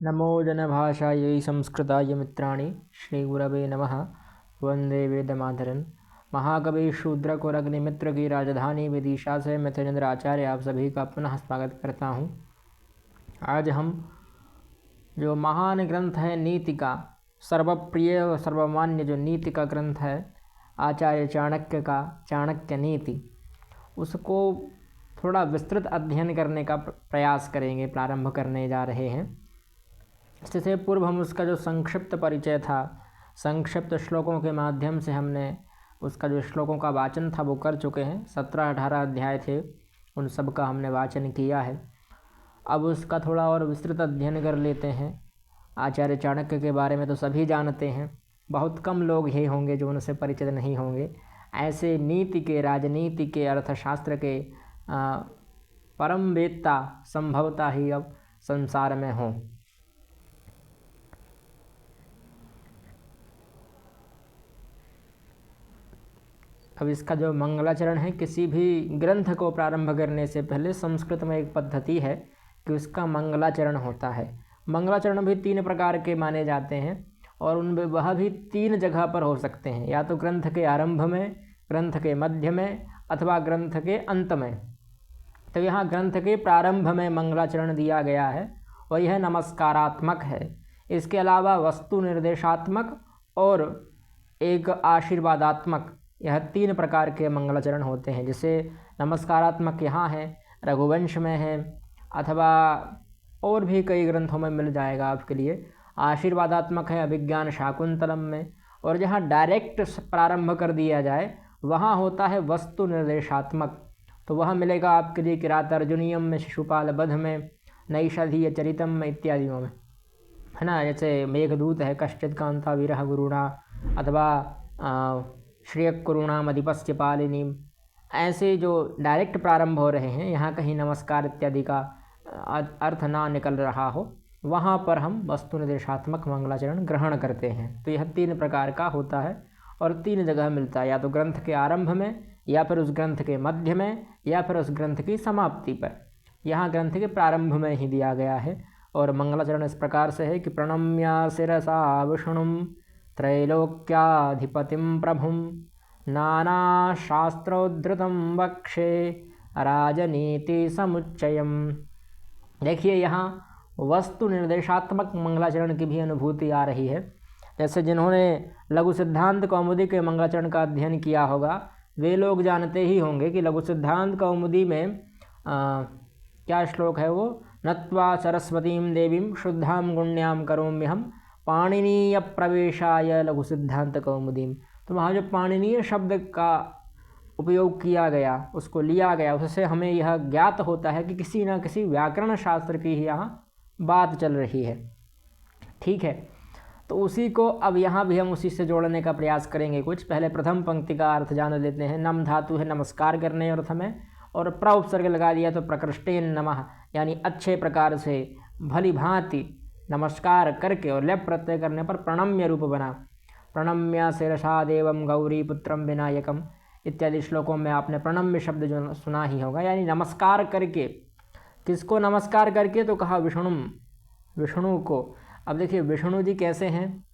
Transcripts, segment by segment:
नमो जनभाषायै संस्कृताय मित्राणि श्रीगुरवे नमः। वंदे वेदमातरन्। महाकवि शूद्रकुरग्निमित्र की राजधानी विदिशा से मिथिलेंद्र आचार्य आप सभी का पुनः स्वागत करता हूँ। आज हम जो महान ग्रंथ है नीति का, सर्वप्रिय और सर्वमान्य जो नीति का ग्रंथ है आचार्य चाणक्य का चाणक्य नीति, उसको थोड़ा विस्तृत अध्ययन करने का प्रयास करेंगे, प्रारंभ करने जा रहे हैं। इससे पूर्व हम उसका जो संक्षिप्त परिचय था, संक्षिप्त श्लोकों के माध्यम से हमने उसका जो श्लोकों का वाचन था वो कर चुके हैं। 17-18 अध्याय थे, उन सब का हमने वाचन किया है। अब उसका थोड़ा और विस्तृत अध्ययन कर लेते हैं। आचार्य चाणक्य के बारे में तो सभी जानते हैं, बहुत कम लोग ही होंगे जो उनसे परिचित नहीं होंगे। ऐसे नीति के, राजनीति के, अर्थशास्त्र के परम वेत्ता संभवतः ही अब संसार में हों। अब इसका जो मंगलाचरण है, किसी भी ग्रंथ को प्रारंभ करने से पहले संस्कृत में एक पद्धति है कि उसका मंगलाचरण होता है। मंगलाचरण भी 3 प्रकार के माने जाते हैं और उनमें वह भी 3 जगह पर हो सकते हैं, या तो ग्रंथ के आरंभ में, ग्रंथ के मध्य में अथवा ग्रंथ के अंत में। तो यहाँ ग्रंथ के प्रारंभ में मंगलाचरण दिया गया है और यह नमस्कारात्मक है। इसके अलावा वस्तु निर्देशात्मक और एक आशीर्वादात्मक, यह 3 प्रकार के मंगलाचरण होते हैं। जैसे नमस्कारात्मक यहाँ है, रघुवंश में है, अथवा और भी कई ग्रंथों में मिल जाएगा आपके लिए। आशीर्वादात्मक है अभिज्ञान शाकुंतलम में, और जहाँ डायरेक्ट प्रारंभ कर दिया जाए वहाँ होता है वस्तु निर्देशात्मक। तो वह मिलेगा आपके लिए किरातार्जुनीयम में, शिशुपाल वध में, नैषधीय चरितम में इत्यादियों में, है ना। जैसे मेघदूत है, कश्चित् कांता वीरः गुरुणा, अथवा श्रियकुरुणामधिपस्य पालिनी। ऐसे जो डायरेक्ट प्रारंभ हो रहे हैं, यहाँ कहीं नमस्कार इत्यादि का अर्थ ना निकल रहा हो, वहाँ पर हम वस्तु निर्देशात्मक मंगलाचरण ग्रहण करते हैं। तो यह 3 प्रकार का होता है और 3 जगह मिलता है, या तो ग्रंथ के आरंभ में, या फिर उस ग्रंथ के मध्य में, या फिर उस ग्रंथ की समाप्ति पर। यहाँ ग्रंथ के प्रारंभ में ही दिया गया है। और मंगलाचरण इस प्रकार से है कि प्रणम्य शिरसा विष्णुं त्रैलोक्याधिपतिं प्रभुं नानाशास्त्रोद्धृतं वक्षे राजनीति समुच्चयम्। देखिए यहाँ वस्तु निर्देशात्मक मंगलाचरण की भी अनुभूति आ रही है। जैसे जिन्होंने लघु सिद्धांत कौमुदी के मंगलाचरण का अध्ययन किया होगा वे लोग जानते ही होंगे कि लघु सिद्धांत कौमुदी में क्या श्लोक है वो, नत्वा सरस्वतीं देवीं शुद्धां गुण्यां करोम्यहं पाणिनीय प्रवेशाय लघु सिद्धांत कौमुदीम। तो वहाँ जो पाणिनीय शब्द का उपयोग किया गया, उसको लिया गया, उससे हमें यह ज्ञात होता है कि किसी न किसी व्याकरण शास्त्र की ही यहाँ बात चल रही है। ठीक है, तो उसी को अब यहाँ भी हम उसी से जोड़ने का प्रयास करेंगे। कुछ पहले प्रथम पंक्ति का अर्थ जान लेते हैं। नम धातु है नमस्कार करने अर्थ में, और प्र उपसर्ग लगा दिया तो प्रकृष्टेन नमः, यानी अच्छे प्रकार से भली भांति नमस्कार करके, और लेप प्रत्यय करने पर प्रणम्य रूप बना। प्रणम्य शिरसा देवम गौरी पुत्रम विनायकम इत्यादि श्लोकों में आपने प्रणम्य शब्द जो सुना ही होगा, यानी नमस्कार करके। किसको नमस्कार करके? तो कहा विष्णु को। अब देखिए विष्णु जी कैसे हैं,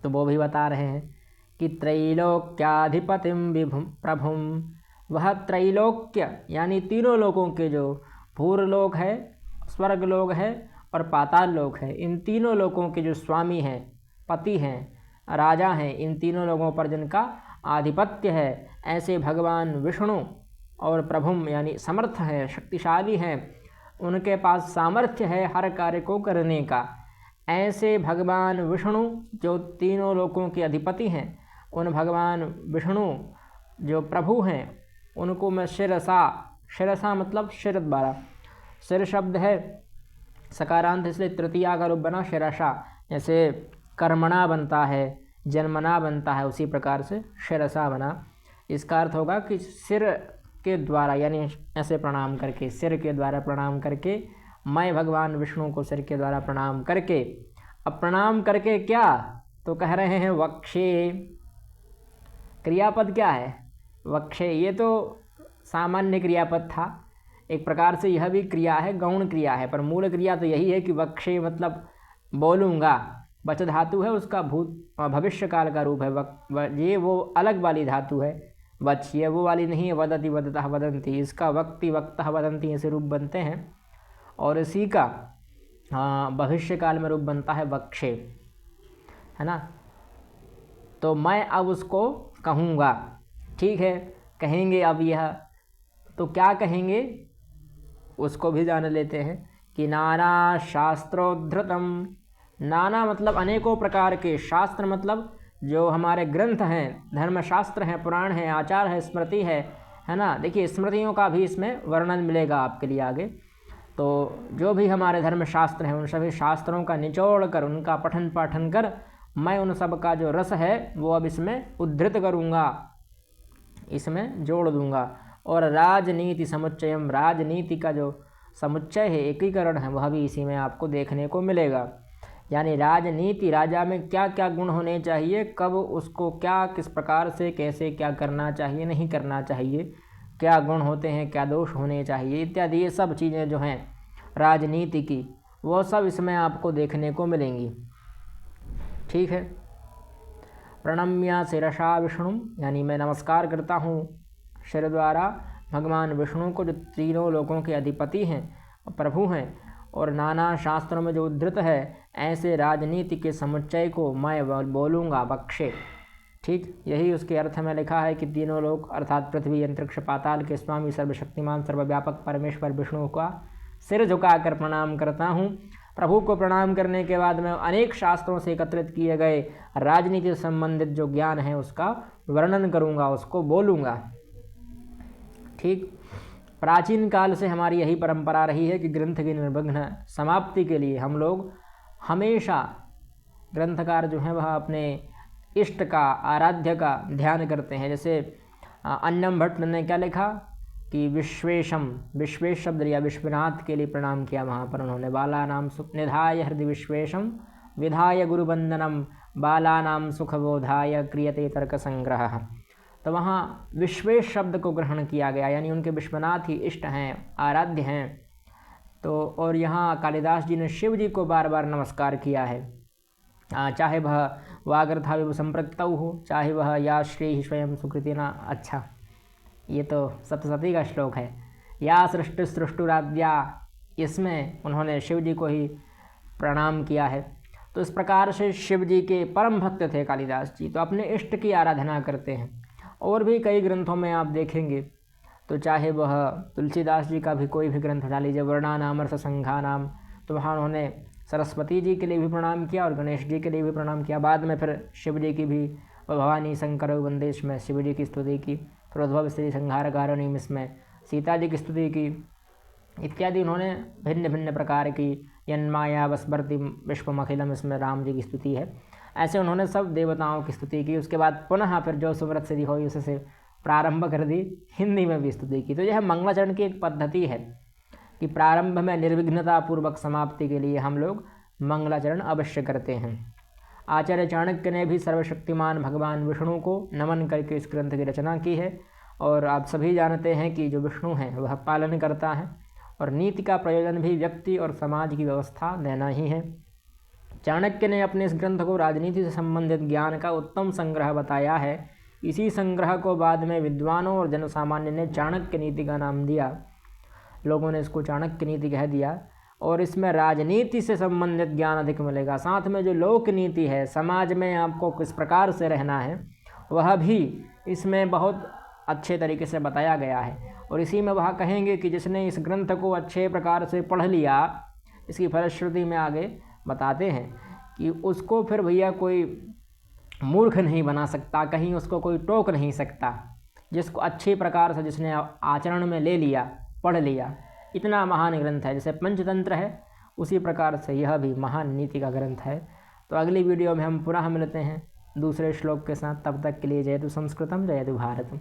तो वो भी बता रहे हैं कि त्रैलोक्याधिपतिम विभुम प्रभुम, वह त्रैलोक्य यानी तीनों लोकों के जो भूरलोक है, स्वर्ग लोक है और पाताल लोक है, इन तीनों लोकों के जो स्वामी हैं, पति हैं, राजा हैं, इन तीनों लोगों पर जिनका आधिपत्य है, ऐसे भगवान विष्णु और प्रभुम यानी समर्थ हैं, शक्तिशाली हैं, उनके पास सामर्थ्य है हर कार्य को करने का। ऐसे भगवान विष्णु जो तीनों लोकों के अधिपति हैं, उन भगवान विष्णु जो प्रभु हैं, उनको मैं शिरसा मतलब शिर द्वारा, सिर शब्द है सकारांत, इसलिए तृतीया का रूप बना शिरसा। जैसे कर्मणा बनता है, जन्मना बनता है, उसी प्रकार से शिरसा बना। इसका अर्थ होगा कि सिर के द्वारा, यानी ऐसे प्रणाम करके, सिर के द्वारा प्रणाम करके, मैं भगवान विष्णु को सिर के द्वारा प्रणाम करके। अब प्रणाम करके क्या, तो कह रहे हैं वक्षे। क्रियापद क्या है? वक्षे, ये तो सामान्य क्रियापद था, एक प्रकार से यह भी क्रिया है, गौण क्रिया है, पर मूल क्रिया तो यही है कि वक्षे मतलब बोलूँगा। वच धातु है, उसका भविष्य काल का रूप है। ये वो अलग वाली धातु है वच, ये वो वाली नहीं है वदति वदतः वदंती। इसका वक्ति वक्तः वदंती ऐसे रूप बनते हैं और इसी का भविष्य काल में रूप बनता है वक्षे, है ना। तो मैं अब उसको कहूँगा, ठीक है, कहेंगे अब यह, तो क्या कहेंगे उसको भी जान लेते हैं कि नाना शास्त्रोद्धृतम। नाना मतलब अनेकों प्रकार के, शास्त्र मतलब जो हमारे ग्रंथ हैं, धर्मशास्त्र हैं, पुराण हैं, आचार है, स्मृति है ना। देखिए स्मृतियों का भी इसमें वर्णन मिलेगा आपके लिए आगे। तो जो भी हमारे धर्मशास्त्र हैं उन सभी शास्त्रों का निचोड़ कर, उनका पठन पाठन कर मैं उन सब का जो रस है वो अब इसमें उद्धृत करूँगा, इसमें जोड़ दूँगा। और राजनीति समुच्चयम, राजनीति का जो समुच्चय है, एकीकरण है, वह भी इसी में आपको देखने को मिलेगा। यानी राजनीति, राजा में क्या क्या गुण होने चाहिए, कब उसको क्या किस प्रकार से कैसे क्या करना चाहिए नहीं करना चाहिए, क्या गुण होते हैं, क्या दोष होने चाहिए इत्यादि, ये सब चीज़ें जो हैं राजनीति की, वो सब इसमें आपको देखने को मिलेंगी। ठीक है। प्रणम्य शिरसा विष्णु, यानी मैं नमस्कार करता हूँ सिर द्वारा भगवान विष्णु को, जो तीनों लोकों के अधिपति हैं, प्रभु हैं, और नाना शास्त्रों में जो उद्धृत है ऐसे राजनीति के समुच्चय को मैं बोलूँगा वक्षे। ठीक, यही उसके अर्थ में लिखा है कि तीनों लोक अर्थात पृथ्वी, अंतरिक्ष, पाताल के स्वामी सर्वशक्तिमान सर्वव्यापक परमेश्वर विष्णु का सिर झुकाकर प्रणाम करता हूँ। प्रभु को प्रणाम करने के बाद मैं अनेक शास्त्रों से एकत्रित किए गए राजनीति से संबंधित जो ज्ञान है उसका वर्णन करूँगा, उसको बोलूँगा। ठीक, प्राचीन काल से हमारी यही परंपरा रही है कि ग्रंथ की निर्विघ्न समाप्ति के लिए हम लोग हमेशा, ग्रंथकार जो हैं वह अपने इष्ट का, आराध्य का ध्यान करते हैं। जैसे अन्नम भट्ट ने क्या लिखा कि विश्वेशम, विश्वेश शब्द लिया, विश्वनाथ के लिए प्रणाम किया। वहाँ पर उन्होंने बालानाम सुख निधाय हृदय विश्वेशम विधाय गुरुवंदनम बालानाम सुखबोधाय क्रियते तर्क संग्रह। तो वहाँ विश्वेश शब्द को ग्रहण किया गया, यानी उनके विश्वनाथ ही इष्ट हैं, आराध्य हैं। तो और यहाँ कालिदास जी ने शिव जी को बार बार नमस्कार किया है, चाहे वह वागर्था विभु संप्रक्तौ हो, चाहे वह या श्री स्वयं सुकृतिना। अच्छा, ये तो सप्तशती का श्लोक है। या सृष्टि सृष्टुराद्या, इसमें उन्होंने शिव जी को ही प्रणाम किया है। तो इस प्रकार से शिव जी के परम भक्त थे कालिदास जी, तो अपने इष्ट की आराधना करते हैं। और भी कई ग्रंथों में आप देखेंगे, तो चाहे वह तुलसीदास जी का भी कोई भी ग्रंथ उठा लीजिए, वर्णानाम अर्थ संघानाम, तो वहाँ उन्होंने सरस्वती जी के लिए भी प्रणाम किया और गणेश जी के लिए भी प्रणाम किया। बाद में फिर शिव जी की भी, भवानी शंकर वंदेश में शिव जी की स्तुति की, फिर उद्भव श्री संहार कारणीम इसमें सीता जी की स्तुति की, इत्यादि उन्होंने भिन्न भिन्न प्रकार की, यन्माया वस्वर्ति विश्वमखिलम, इसमें राम जी की स्तुति है। ऐसे उन्होंने सब देवताओं की स्तुति की। उसके बाद पुनः फिर जो सुव्रत सिद्धि हुई उससे प्रारंभ कर दी, हिंदी में भी स्तुति की। तो यह मंगलाचरण की एक पद्धति है कि प्रारंभ में निर्विघ्नता पूर्वक समाप्ति के लिए हम लोग मंगलाचरण अवश्य करते हैं। आचार्य चाणक्य ने भी सर्वशक्तिमान भगवान विष्णु को नमन करके इस ग्रंथ की रचना की है। और आप सभी जानते हैं कि जो विष्णु है वह पालन करता है, और नीति का प्रयोजन भी व्यक्ति और समाज की व्यवस्था देना ही है। चाणक्य ने अपने इस ग्रंथ को राजनीति से संबंधित ज्ञान का उत्तम संग्रह बताया है। इसी संग्रह को बाद में विद्वानों और जनसामान्य ने चाणक्य नीति का नाम दिया, लोगों ने इसको चाणक्य नीति कह दिया। और इसमें राजनीति से संबंधित ज्ञान अधिक मिलेगा, साथ में जो लोक नीति है, समाज में आपको किस प्रकार से रहना है, वह भी इसमें बहुत अच्छे तरीके से बताया गया है। और इसी में वह कहेंगे कि जिसने इस ग्रंथ को अच्छे प्रकार से पढ़ लिया, इसकी फलश्रुति में आगे बताते हैं कि उसको फिर भैया कोई मूर्ख नहीं बना सकता, कहीं उसको कोई टोक नहीं सकता। जिसको अच्छे प्रकार से जिसने आचरण में ले लिया, पढ़ लिया, इतना महान ग्रंथ है। जैसे पंचतंत्र है, उसी प्रकार से यह भी महान नीति का ग्रंथ है। तो अगली वीडियो में हम पुनः मिलते हैं दूसरे श्लोक के साथ। तब तक के लिए जयतु संस्कृतम जयतु भारतम।